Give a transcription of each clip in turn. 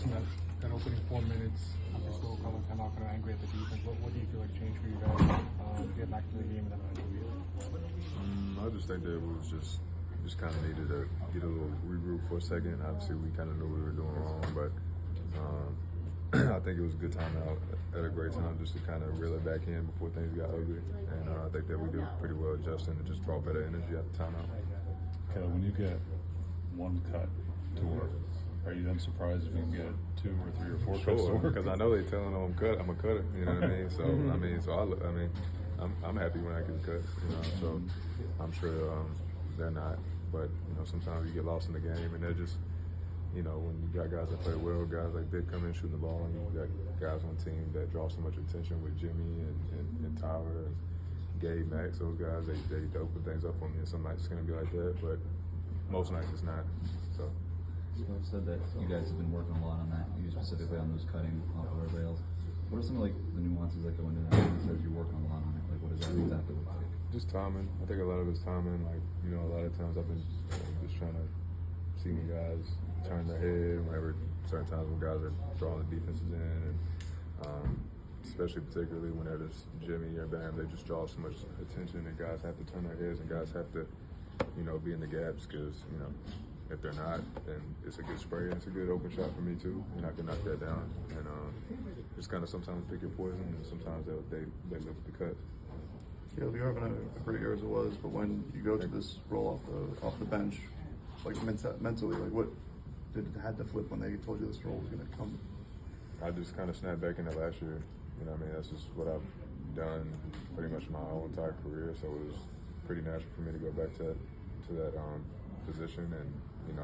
That opening 4 minutes after school, Colin came out kind of angry at the defense. What do you feel like changed for you guys to get back to the game in that mental game? I just think that it was just kind of needed to get a little regroup for a second. Obviously, we kind of knew we were doing wrong, but I think it was a good timeout at a great time just to kind of reel it back in before things got ugly. And I think that we did pretty well adjusting and just brought better energy at the timeout. Kelly, when you get one cut to work, are you then surprised if you can get 2 or 3 or 4 cuts to work? Because I know they telling them I'm a cutter. You know what I mean? So I'm happy when I get cuts. You know, so I'm sure they're not. But you know, sometimes you get lost in the game, and they're just, you know, when you got guys that play well, guys like Vic come in shooting the ball, and you got guys on the team that draw so much attention with Jimmy and Tyler and Gabe, Max, those guys, they open things up for me. And some nights it's gonna be like that, but most nights it's not. So. You said that you guys have been working a lot on that, you specifically on those cutting off of our rails. What are some of like the nuances that go into that? You said you're working a lot on it. Like, what does that exactly look like? Just timing. I think a lot of it's timing. Like, you know, a lot of times I've been just trying to see when guys turn their head, whenever certain times when guys are drawing the defenses in, and especially particularly whenever it's Jimmy or Bam, they just draw so much attention, and guys have to turn their heads, and guys have to, you know, be in the gaps because, you know, if they're not, then it's a good spray and it's a good open shot for me too, and I can knock that down. And just kind of sometimes pick your poison, and sometimes they look at the cut. Yeah, you're having a great year as it was, but when you go to this roll off the bench, like mentally, like what had to flip when they told you this role was going to come? I just kind of snapped back into last year. You know what I mean? That's just what I've done pretty much my whole entire career, so it was pretty natural for me to go back to that position. And you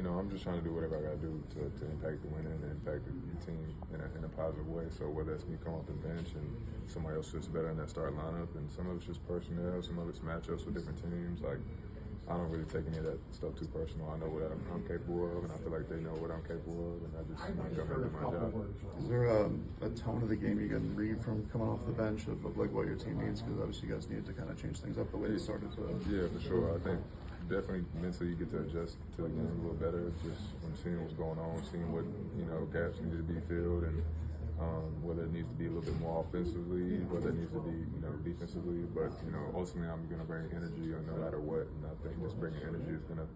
know, I'm just trying to do whatever I got to do to impact the winning and impact the team in a positive way. So whether it's me coming off the bench and somebody else fits better in that starting lineup, and some of it's just personnel, some of it's matchups with different teams. Like, I don't really take any of that stuff too personal. I know what I'm capable of, and I feel like they know what I'm capable of, and I just come in and do my job. Is there a tone of the game you can read from coming off the bench of like what your team needs? Because obviously you guys needed to kind of change things up the way you started to. Yeah, for sure. I think definitely mentally you get to adjust to the game a little better. Just from seeing what's going on, seeing what, you know, gaps need to be filled, and whether it needs to be a little bit more offensively, whether it needs to be, you know, defensively. But you know, ultimately I'm going to bring energy no matter what, and I think just bringing energy is going to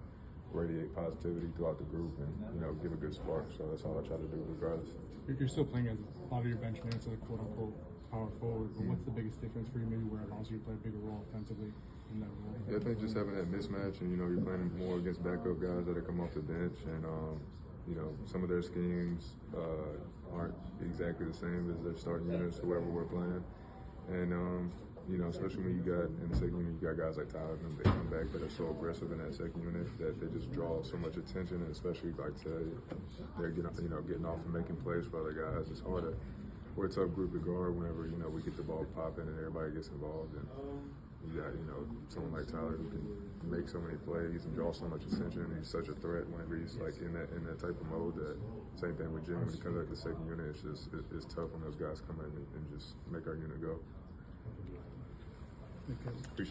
radiate positivity throughout the group and, you know, give a good spark. So that's all I try to do regardless. You're still playing as a lot of your bench minutes are quote unquote power forward, but what's the biggest difference for you maybe where it allows you to play a bigger role offensively in that role? Yeah, I think just having that mismatch, and you know, you're playing more against backup guys that are come off the bench, and you know, some of their schemes aren't exactly the same as their starting units, whoever we're playing. And you know, especially when you got in the second unit, you got guys like Tyler and they come back that are so aggressive in that second unit that they just draw so much attention, and especially like today, they're getting off and making plays for other guys. It's hard to, we're a tough group to guard whenever, you know, we get the ball popping and everybody gets involved. And you got, you know, someone like Tyler who can make so many plays and draw so much attention. He's such a threat whenever he's like in that type of mode. That same thing with Jimmy when he comes out the second unit. It's just it's tough when those guys come in and just make our unit go. Okay. Appreciate